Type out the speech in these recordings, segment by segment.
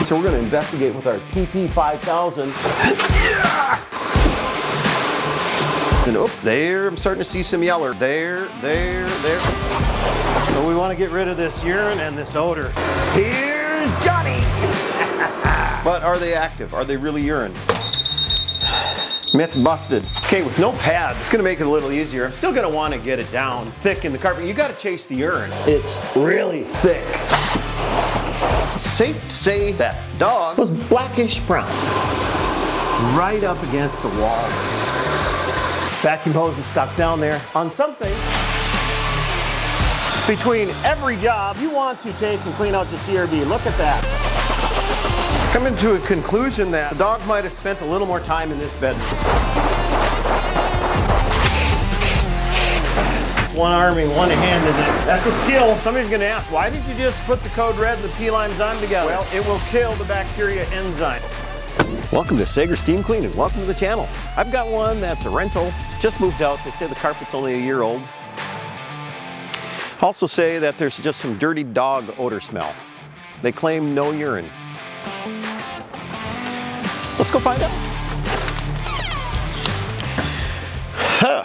So we're going to investigate with our PP5000. And oh, there, I'm starting to see some yeller. There. So we want to get rid of this urine and this odor. Here's Johnny! But are they active? Are they really urine? Myth busted. Okay, with no pad, it's gonna make it a little easier. I'm still gonna wanna get it down thick in the carpet. You gotta chase the urine. It's really thick. It's safe to say that the dog was blackish brown. Right up against the wall. Vacuum hose is stuck down there on something. Between every job, you want to take and clean out your CRV. Look at that. Coming to a conclusion that the dog might have spent a little more time in this bedroom. One-arming, one-handed. That's a skill. Somebody's gonna ask, why did you just put the Code Red and the P-Zyme together? Well, it will kill the bacteria enzyme. Welcome to Saiger Steam Cleaning. Welcome to the channel. I've got one that's a rental. Just moved out. They say the carpet's only a year old. Also say that there's just some dirty dog odor smell. They claim no urine. Let's go find out. Huh.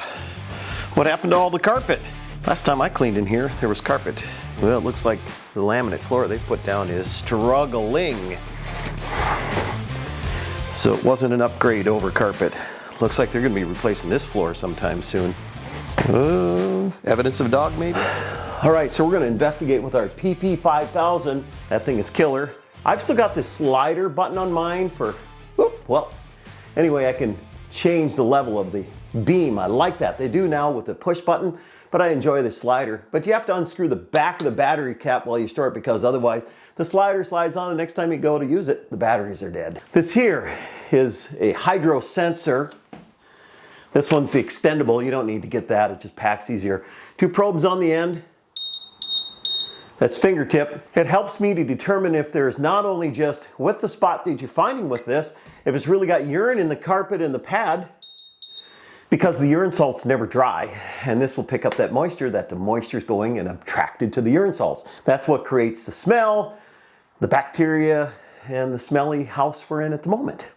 What happened to all the carpet? Last time I cleaned in here, there was carpet. Well, it looks like the laminate floor they put down is struggling. So it wasn't an upgrade over carpet. Looks like they're gonna be replacing this floor sometime soon. Evidence of a dog, maybe? All right, so we're gonna investigate with our PP5000. That thing is killer. I've still got this slider button on mine for, well, anyway, I can change the level of the beam. I like that. They do now with the push button, but I enjoy the slider. But you have to unscrew the back of the battery cap while you store it, because otherwise the slider slides on, the next time you go to use it, the batteries are dead. This here is a hydro sensor. This one's the extendable. You don't need to get that. It just packs easier. 2 probes on the end. That's fingertip. It helps me to determine if there's not only just with the spot that you're finding with this, if it's really got urine in the carpet and the pad, because the urine salts never dry. And this will pick up that moisture, that the moisture's going and attracted to the urine salts. That's what creates the smell, the bacteria, and the smelly house we're in at the moment.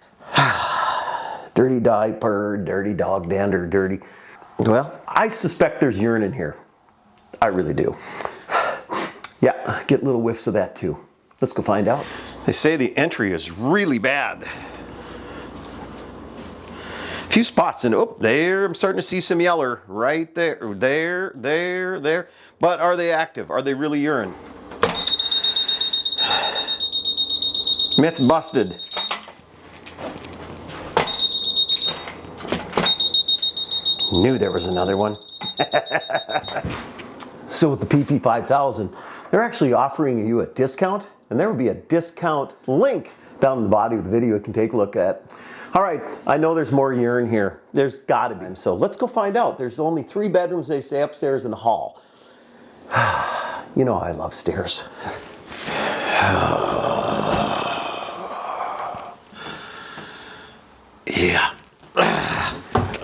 Dirty diaper, dirty dog dander, dirty. Well, I suspect there's urine in here. I really do. Yeah, get little whiffs of that too. Let's go find out. They say the entry is really bad. A few spots, and oh, there, I'm starting to see some yeller. Right there, there. But are they active? Are they really urine? Myth busted. Knew there was another one. So with the PP5000, they're actually offering you a discount, and there will be a discount link down in the body of the video you can take a look at. All right, I know there's more urine here. There's gotta be. So let's go find out. There's only 3 bedrooms, they say, upstairs in the hall. You know I love stairs. Yeah.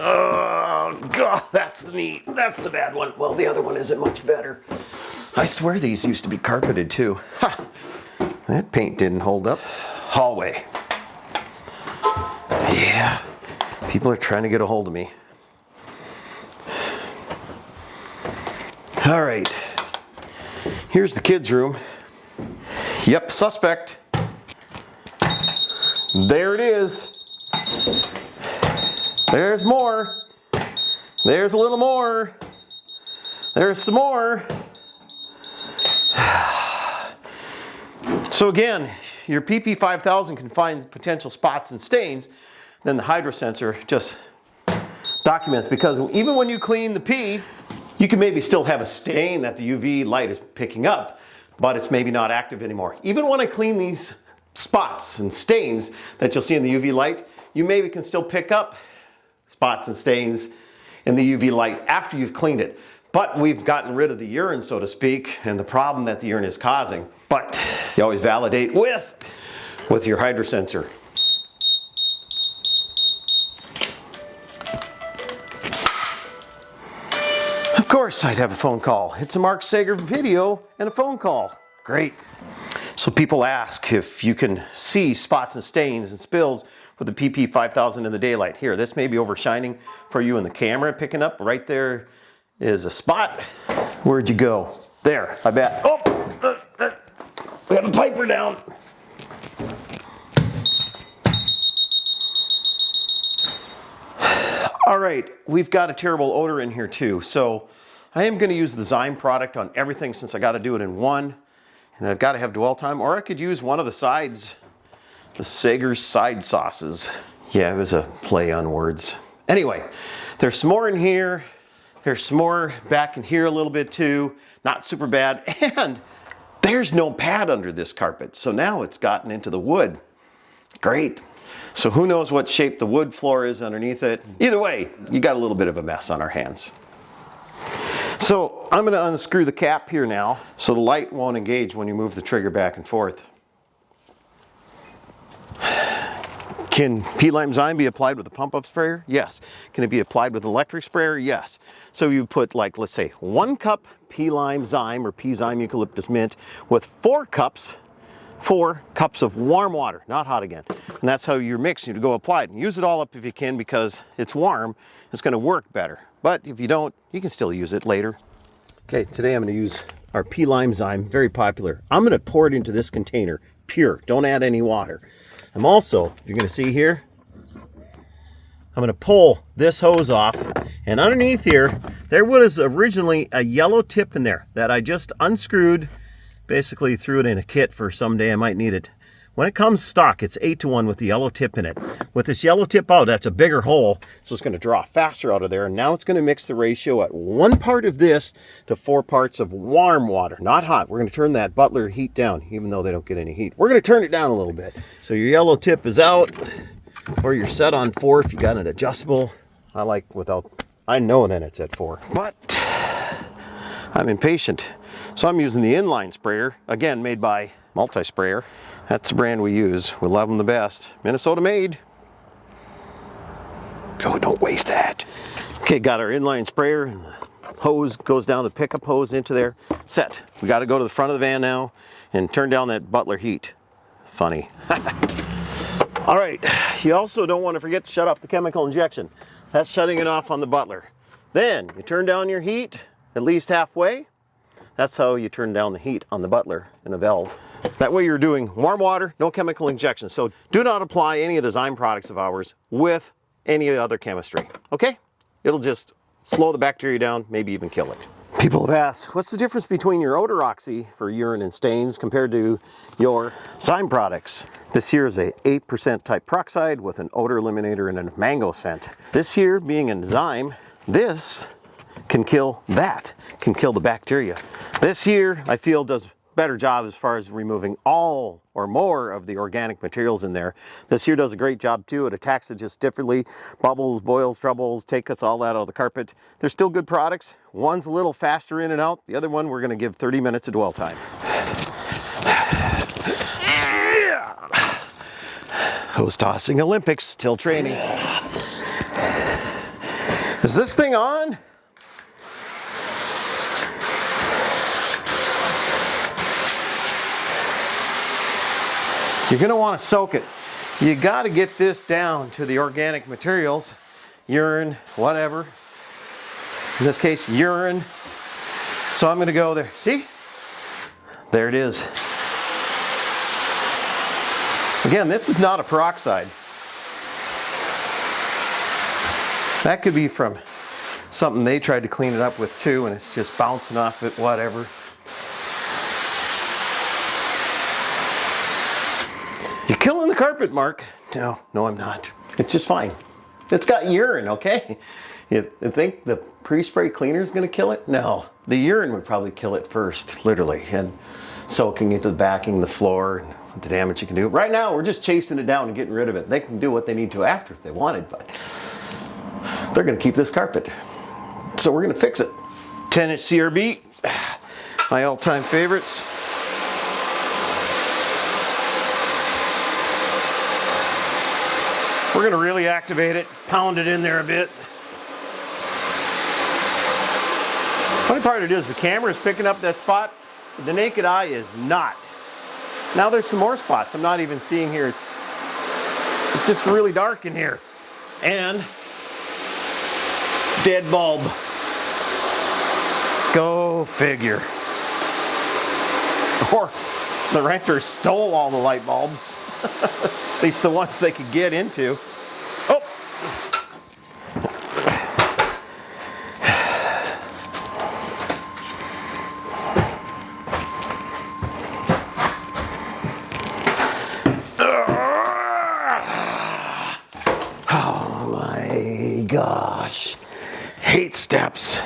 Oh, God, that's neat. That's the bad one. Well, the other one isn't much better. I swear these used to be carpeted too. Ha! That paint didn't hold up. Hallway. Yeah, people are trying to get a hold of me. All right, here's the kids' room. Yep, suspect. There it is. There's more. There's a little more. There's some more. So again, your PP5000 can find potential spots and stains, then the hydro sensor just documents, because even when you clean the pee, you can maybe still have a stain that the UV light is picking up, but it's maybe not active anymore. Even when I clean these spots and stains that you'll see in the UV light, you maybe can still pick up spots and stains in the UV light after you've cleaned it. But we've gotten rid of the urine, so to speak, and the problem that the urine is causing. But you always validate with your hydro sensor. Of course, I'd have a phone call. It's a Mark Saiger video and a phone call. Great. So people ask if you can see spots and stains and spills with the PP5000 in the daylight. Here, this may be overshining for you in the camera picking up. Right there is a spot. Where'd you go? There, I bet. Oh, we got a piper down. All right, we've got a terrible odor in here too. So I am gonna use the Zyme product on everything since I gotta do it in one. And I've got to have dwell time, or I could use one of the sides, the Saigers side sauces. Yeah, it was a play on words. Anyway, there's some more in here. There's some more back in here a little bit too. Not super bad. And there's no pad under this carpet. So now it's gotten into the wood. Great. So who knows what shape the wood floor is underneath it. Either way, you got a little bit of a mess on our hands. So I'm going to unscrew the cap here now so the light won't engage when you move the trigger back and forth. Can P-Zyme be applied with a pump-up sprayer? Yes. Can it be applied with an electric sprayer? Yes. So you put, like, let's say 1 cup P-Zyme or P-Zyme Eucalyptus Mint with 4 cups of warm water, not hot again. And that's how you're mixing to go apply it. And use it all up if you can because it's warm. It's going to work better. But if you don't, you can still use it later. Okay, today I'm going to use our P-Zyme, very popular. I'm going to pour it into this container, pure. Don't add any water. I'm also, you're going to see here, I'm going to pull this hose off. And underneath here, there was originally a yellow tip in there that I just unscrewed. Basically threw it in a kit for someday I might need it. When it comes stock, it's 8-to-1 with the yellow tip in it. With this yellow tip out, that's a bigger hole, so it's going to draw faster out of there. And now it's going to mix the ratio at 1 part of this to 4 parts of warm water, not hot. We're going to turn that Butler heat down, even though they don't get any heat. We're going to turn it down a little bit. So your yellow tip is out, or you're set on 4 if you got an adjustable. I like without, I know then it's at 4. But I'm impatient. So I'm using the inline sprayer, again made by Multi-Sprayer. That's the brand we use. We love them the best. Minnesota made. Oh, don't waste that. Okay, got our inline sprayer and the hose goes down the pickup hose into there. Set. We got to go to the front of the van now and turn down that Butler heat. Funny. All right, you also don't want to forget to shut off the chemical injection. That's shutting it off on the Butler. Then you turn down your heat at least halfway. That's how you turn down the heat on the Butler in a valve. That way you're doing warm water, no chemical injection. So do not apply any of the Zyme products of ours with any other chemistry, okay? It'll just slow the bacteria down, maybe even kill it. People have asked, what's the difference between your odor oxy for urine and stains compared to your Zyme products? This here is a 8% type peroxide with an odor eliminator and a mango scent. This here being in Zyme, this can kill that, can kill the bacteria. This here, I feel, does better job as far as removing all or more of the organic materials in there. This here does a great job too. It attacks it just differently. Bubbles, boils, troubles, take us all that out of the carpet. They're still good products. One's a little faster in and out. The other one we're going to give 30 minutes of dwell time. Hose tossing Olympics, still training. Is this thing on? You're going to want to soak it. You got to get this down to the organic materials, urine, whatever. In this case, urine. So I'm going to go there. See? There it is. Again, this is not a peroxide. That could be from something they tried to clean it up with too, and it's just bouncing off it, whatever. You're killing the carpet, Mark. No, I'm not. It's just fine. It's got urine, okay? You think the pre-spray cleaner is going to kill it? No, the urine would probably kill it first, literally, and soaking into the backing, the floor, and the damage you can do. Right now, we're just chasing it down and getting rid of it. They can do what they need to after if they wanted, but they're going to keep this carpet. So we're going to fix it. 10-inch CRB, my all-time favorites. We're going to really activate it, pound it in there a bit. Funny part of it is the camera is picking up that spot, but the naked eye is not. Now there's some more spots I'm not even seeing here. It's just really dark in here. And dead bulb. Go figure. Or the renters stole all the light bulbs. At least the ones they could get into. Oh! Oh my gosh. Hate steps.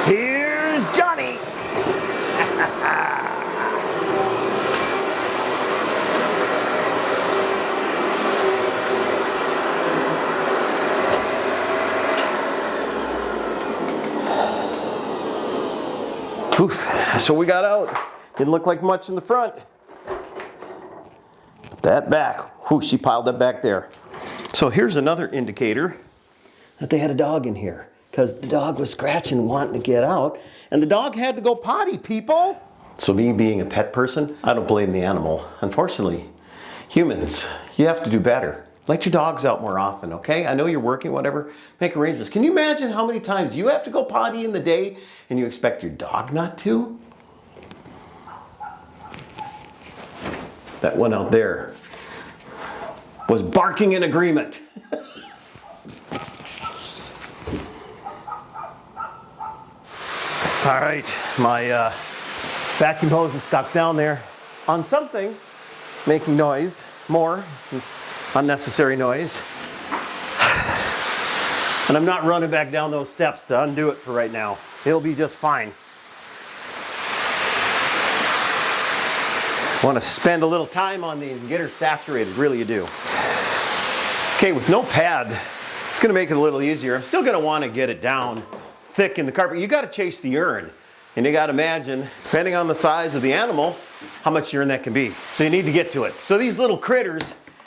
Here's Johnny. Oof, that's what we got out. Didn't look like much in the front. But that back, whoo, she piled that back there. So here's another indicator that they had a dog in here, because the dog was scratching, wanting to get out, and the dog had to go potty, people. So me being a pet person, I don't blame the animal. Unfortunately, humans, you have to do better. Let your dogs out more often, okay? I know you're working, whatever, make arrangements. Can you imagine how many times you have to go potty in the day and you expect your dog not to? That one out there was barking in agreement. All right, my vacuum hose is stuck down there on something, making noise, more unnecessary noise. And I'm not running back down those steps to undo it for right now. It'll be just fine. Want to spend a little time on these and get her saturated, really you do. Okay, with no pad, it's going to make it a little easier. I'm still going to want to get it down thick in the carpet. You got to chase the urine, and you got to imagine, depending on the size of the animal, how much urine that can be. So you need to get to it. So these little critters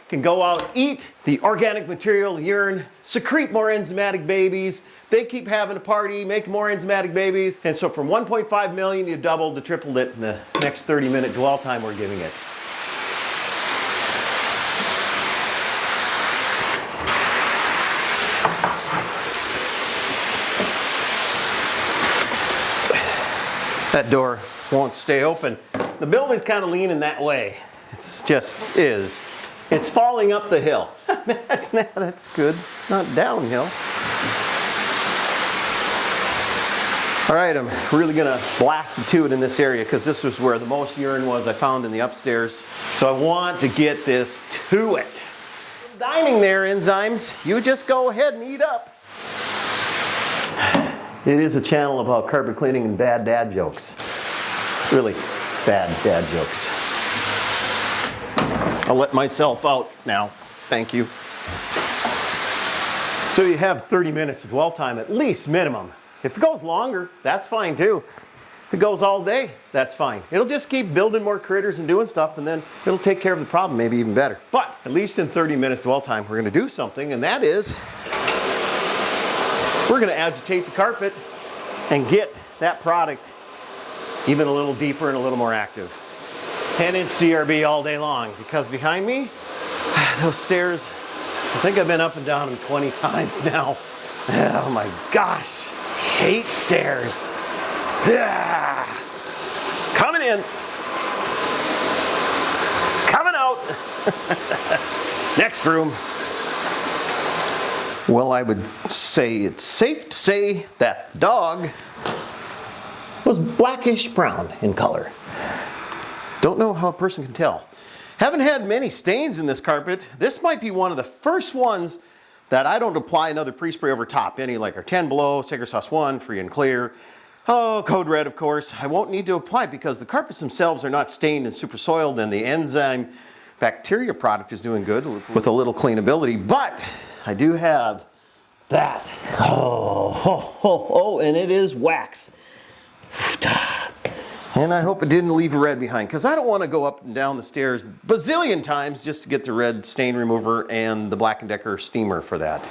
can go out, eat the organic material, urine, secrete more enzymatic babies. They keep having a party, make more enzymatic babies. And so from 1.5 million, you doubled to tripled it in the next 30-minute dwell time we're giving it. That door won't stay open. The building's kind of leaning that way. It's just is. It's falling up the hill. Imagine that, that's good. Not downhill. All right, I'm really gonna blast the tube in this area because this was where the most urine was I found in the upstairs. So I want to get this to it. Dining there, enzymes. You just go ahead and eat up. It is a channel about carpet cleaning and bad dad jokes. Really bad dad jokes. I'll let myself out now. Thank you. So you have 30 minutes of dwell time, at least minimum. If it goes longer, that's fine too. If it goes all day, that's fine. It'll just keep building more critters and doing stuff, and then it'll take care of the problem, maybe even better. But at least in 30 minutes dwell time, we're gonna do something, and that is, we're gonna agitate the carpet and get that product even a little deeper and a little more active. 10-inch CRB all day long, because behind me, those stairs, I think I've been up and down them 20 times now. Oh my gosh, hate stairs. Coming in, coming out. Next room. Well, I would say it's safe to say that the dog was blackish brown in color. Don't know how a person can tell. Haven't had many stains in this carpet. This might be one of the first ones that I don't apply another pre-spray over top. Any like our 10 Below, Saiger Sauce 1, Free and Clear. Oh, Code Red, of course. I won't need to apply because the carpets themselves are not stained and super soiled, and the enzyme bacteria product is doing good with a little cleanability. But I do have that. Oh, and it is wax. And I hope it didn't leave a red behind, because I don't want to go up and down the stairs bazillion times just to get the red stain remover and the Black & Decker steamer for that.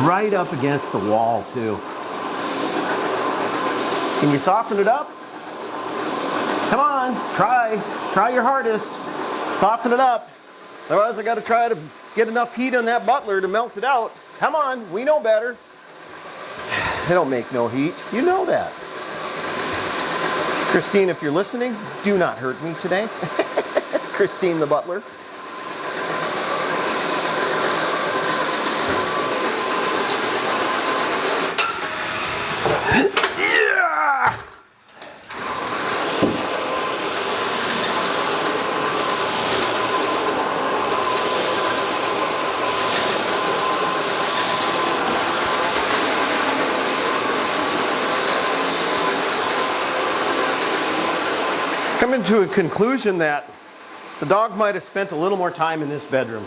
Right up against the wall too. Can you soften it up? Come on, try your hardest. Soften it up. Otherwise I gotta try to get enough heat on that butler to melt it out. Come on, we know better. They don't make no heat, you know that. Christine, if you're listening, do not hurt me today. Christine the butler. Coming to a conclusion that the dog might have spent a little more time in this bedroom.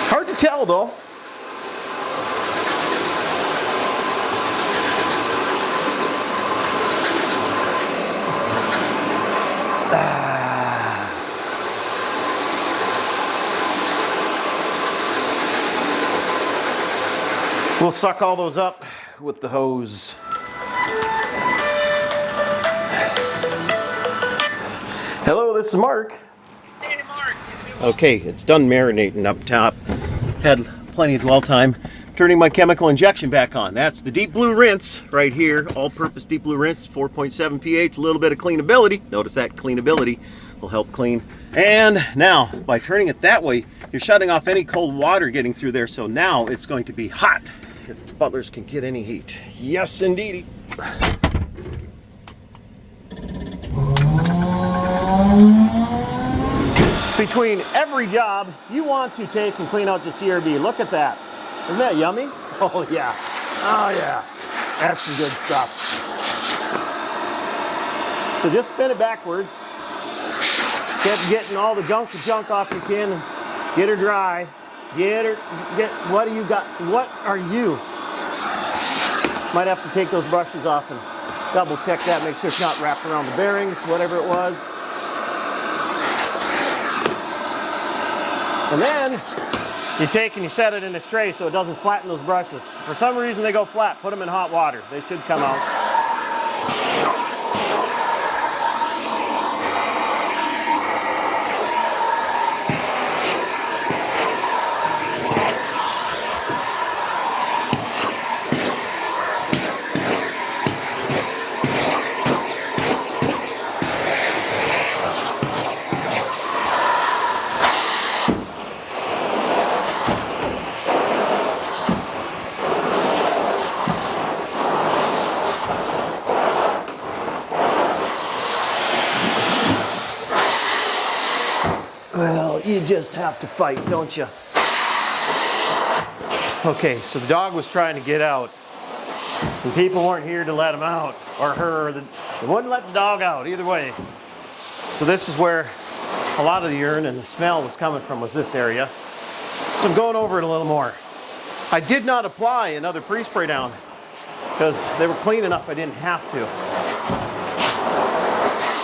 Hard to tell though. We'll suck all those up with the hose. Hello, this is Mark. Hey, Mark. Okay, it's done marinating up top. Had plenty of dwell time. Turning my chemical injection back on. That's the deep blue rinse right here. All-purpose deep blue rinse, 4.7 pH, a little bit of cleanability. Notice that cleanability will help clean. And now, by turning it that way, you're shutting off any cold water getting through there. So now it's going to be hot if the butlers can get any heat. Yes, indeedy. Between every job, you want to take and clean out your CRB. Look at that. Isn't that yummy? Oh yeah. Oh yeah. That's some good stuff. So just spin it backwards. Getting all the gunk and junk off your can and get her dry. What do you got? What are you? Might have to take those brushes off and double check that, make sure it's not wrapped around the bearings, whatever it was. And then you take and you set it in this tray so it doesn't flatten those brushes. For some reason they go flat, put them in hot water. They should come out. Well, you just have to fight, don't you? Okay, so the dog was trying to get out, and people weren't here to let him out, or her, or they wouldn't let the dog out, either way. So this is where a lot of the urine and the smell was coming from, was this area. So I'm going over it a little more. I did not apply another pre-spray down, because they were clean enough I didn't have to.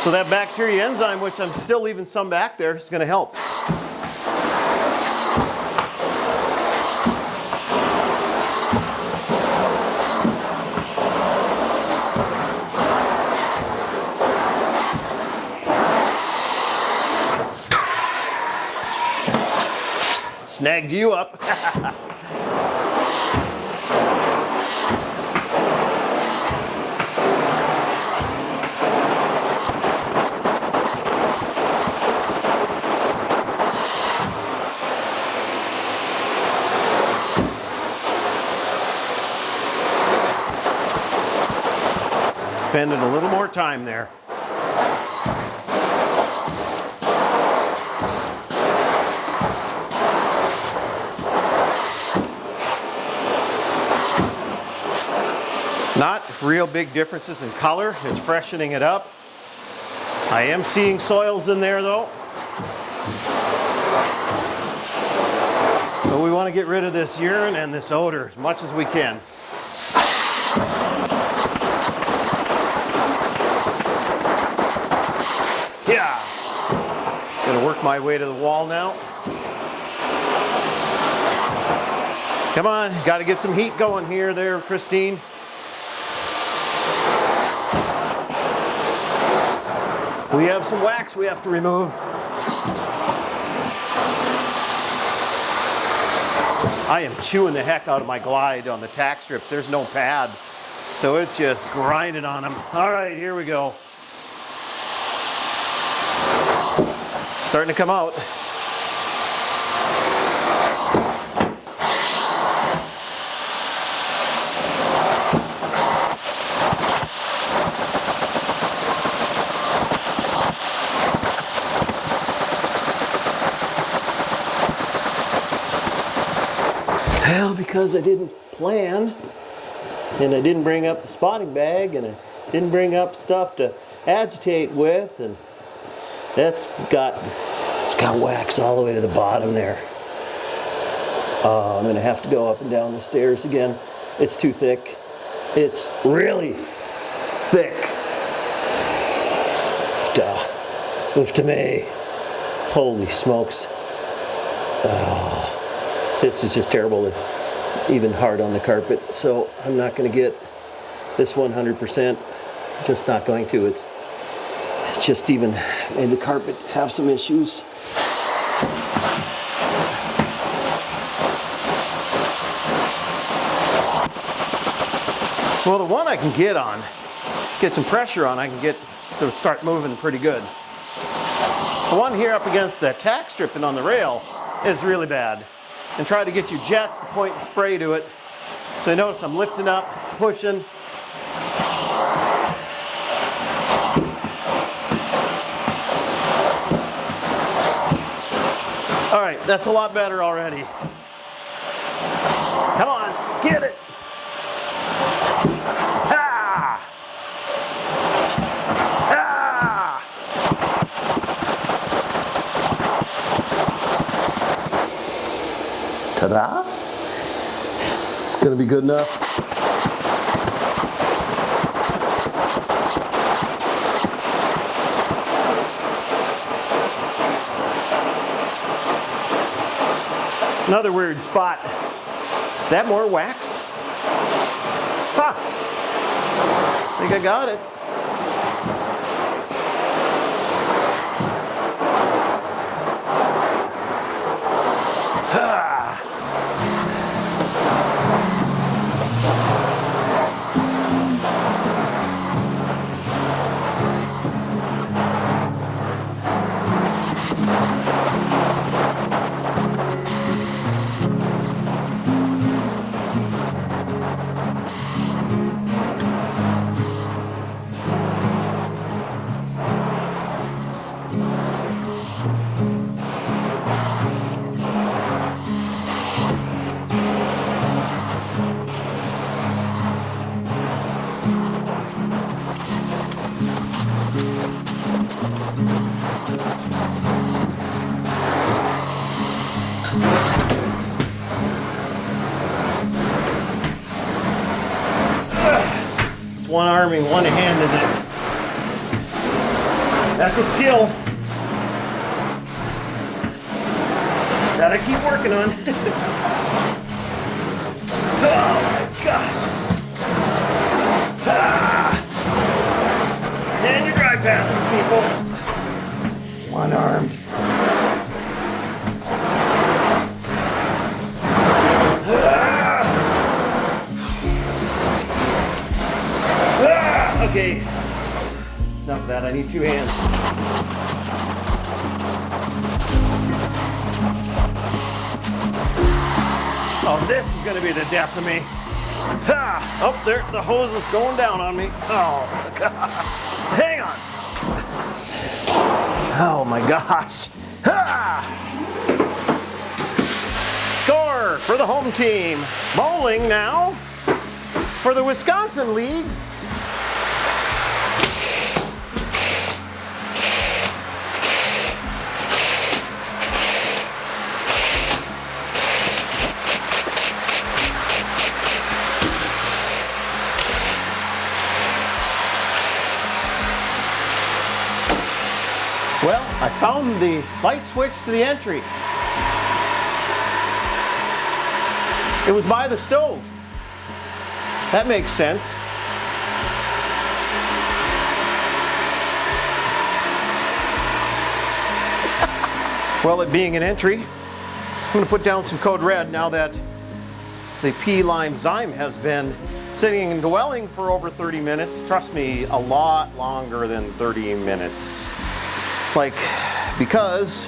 So that bacteria enzyme, which I'm still leaving some back there, is going to help. Snagged you up. spending a little more time there. Not real big differences in color. It's freshening it up. I am seeing soils in there though. But we want to get rid of this urine and this odor as much as we can. Yeah. Gonna work my way to the wall now. Come on, got to get some heat going here there, Christine. We have some wax we have to remove. I am chewing the heck out of my glide on the tack strips. There's no pad, so it's just grinding on them. All right, here we go. Starting to come out. Well, because I didn't plan, and I didn't bring up the spotting bag, and I didn't bring up stuff to agitate with, and it's got wax all the way to the bottom there. I'm gonna have to go up and down the stairs again. It's too thick. It's really thick. Oof to me. Holy smokes. This is just terrible. It's even hard on the carpet, so I'm not going to get this 100%. Just not going to. It's just even made the carpet have some issues. Well, the one I can get some pressure on, I can get to start moving pretty good. The one here up against that tack strip and on the rail is really bad. And try to get your jets to point and spray to it. So you notice I'm lifting up, pushing. All right, that's a lot better already. Come on, get it. Ah! Ah! Ta-da! It's gonna be good enough. Another weird spot. Is that more wax? Huh. I think I got it. It's one-arming, one-handed. That's a skill that I keep working on. Oh my gosh. Ah. And you're dry passing, people. One-armed. Okay, enough of that. I need two hands. Oh, this is going to be the death of me. Ha! Oh, there, the hose is going down on me. Oh, God. Hang on. Oh, my gosh. Ha! Score for the home team. Bowling now for the Wisconsin League. Well, I found the light switch to the entry. It was by the stove. That makes sense. Well, it being an entry, I'm going to put down some code red now that the P-Zyme has been sitting and dwelling for over 30 minutes. Trust me, a lot longer than 30 minutes. Because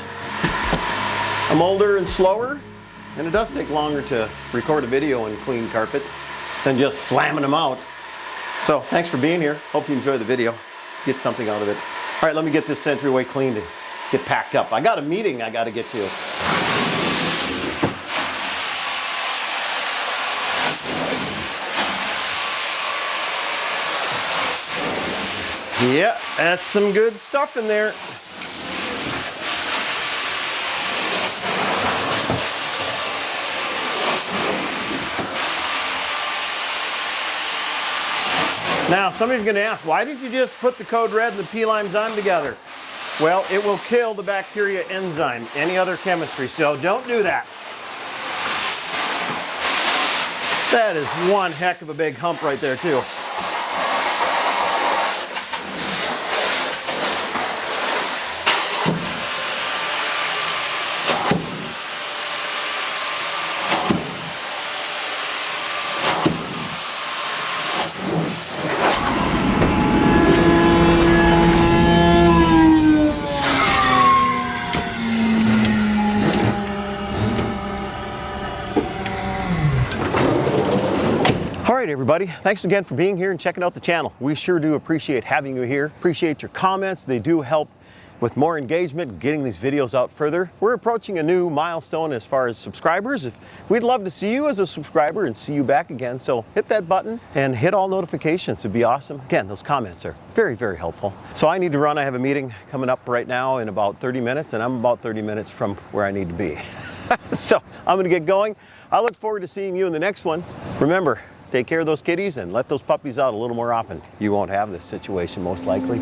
I'm older and slower, and it does take longer to record a video and clean carpet than just slamming them out. So thanks for being here. Hope you enjoy the video. Get something out of it. All right, let me get this entryway cleaned and get packed up. I got a meeting I got to get to. Yeah, that's some good stuff in there. Now, some of you are going to ask, why did you just put the code red and the P-Zyme together? Well, it will kill the bacteria enzyme, any other chemistry, so don't do that. That is one heck of a big hump right there, too. Alright everybody, thanks again for being here and checking out the channel. We sure do appreciate having you here. Appreciate your comments. They do help with more engagement, getting these videos out further. We're approaching a new milestone as far as subscribers. We'd love to see you as a subscriber and see you back again. So hit that button and hit all notifications. It'd be awesome. Again, those comments are very, very helpful. So I need to run. I have a meeting coming up right now in about 30 minutes, and I'm about 30 minutes from where I need to be. So I'm gonna get going. I look forward to seeing you in the next one. Remember, take care of those kitties and let those puppies out a little more often. You won't have this situation most likely.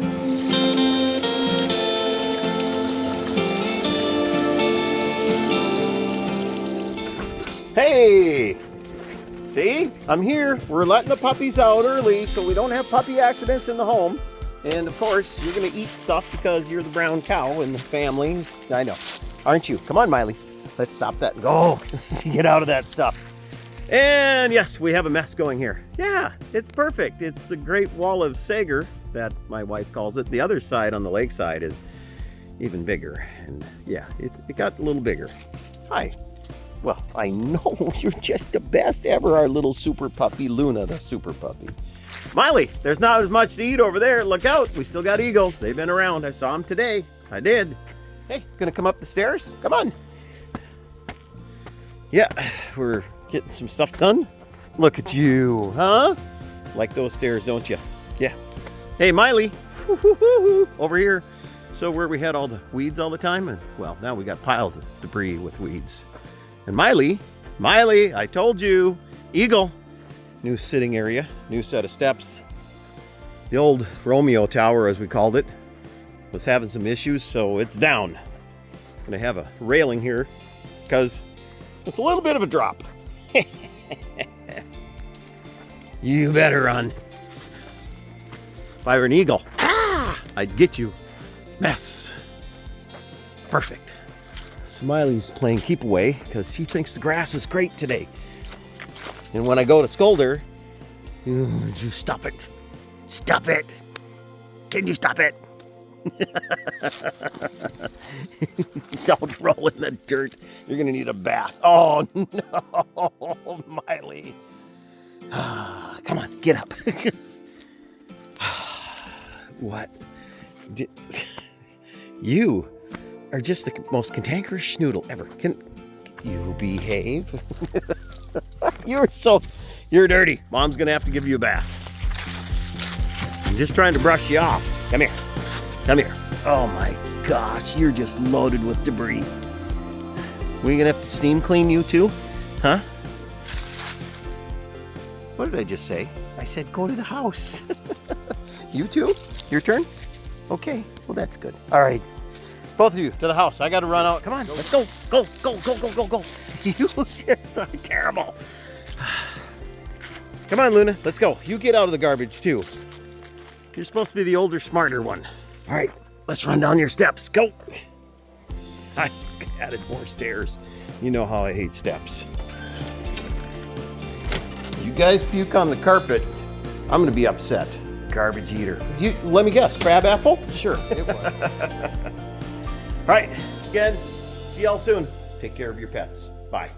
Hey! See? I'm here. We're letting the puppies out early so we don't have puppy accidents in the home. And of course, you're gonna eat stuff because you're the brown cow in the family. I know. Aren't you? Come on, Miley. Let's stop that and go. Get out of that stuff. And yes, we have a mess going here. Yeah, it's perfect. It's the Great Wall of Saiger, that my wife calls it. The other side on the lake side is even bigger. And yeah, it got a little bigger. Hi. Well, I know you're just the best ever, our little super puppy, Luna, the super puppy. Miley, there's not as much to eat over there. Look out, we still got eagles. They've been around. I saw them today. I did. Hey, gonna come up the stairs? Come on. Yeah, we're getting some stuff done. Look at you, huh? Like those stairs, don't you? Yeah. Hey, Miley, over here. So where we had all the weeds all the time, and well, now we got piles of debris with weeds. And Miley, I told you, eagle, new sitting area, new set of steps. The old Romeo Tower, as we called it, was having some issues, so it's down. I'm gonna have a railing here because it's a little bit of a drop. You better run. If I were an eagle, I'd get you. Mess. Perfect. Smiley's playing keep away because she thinks the grass is great today. And when I go to scold her, you stop it. Stop it. Can you stop it? Don't roll in the dirt. You're gonna need a bath. Oh no, Miley. Come on, get up. What? You are just the most cantankerous schnoodle ever. Can you behave? You're dirty. Mom's gonna have to give you a bath. I'm just trying to brush you off. Come here. Come here. Oh my gosh, you're just loaded with debris. We gonna have to steam clean you too? Huh? What did I just say? I said go to the house. You too? Your turn? Okay, well that's good. All right, both of you to the house. I gotta run out. Come on, let's go. Go, go, go, go, go, go. You just are terrible. Come on, Luna, let's go. You get out of the garbage too. You're supposed to be the older, smarter one. All right, let's run down your steps. Go. I added more stairs. You know how I hate steps. You guys puke on the carpet, I'm gonna be upset. Garbage eater. Let me guess, crab apple? Sure, it was. All right, again, see y'all soon. Take care of your pets. Bye.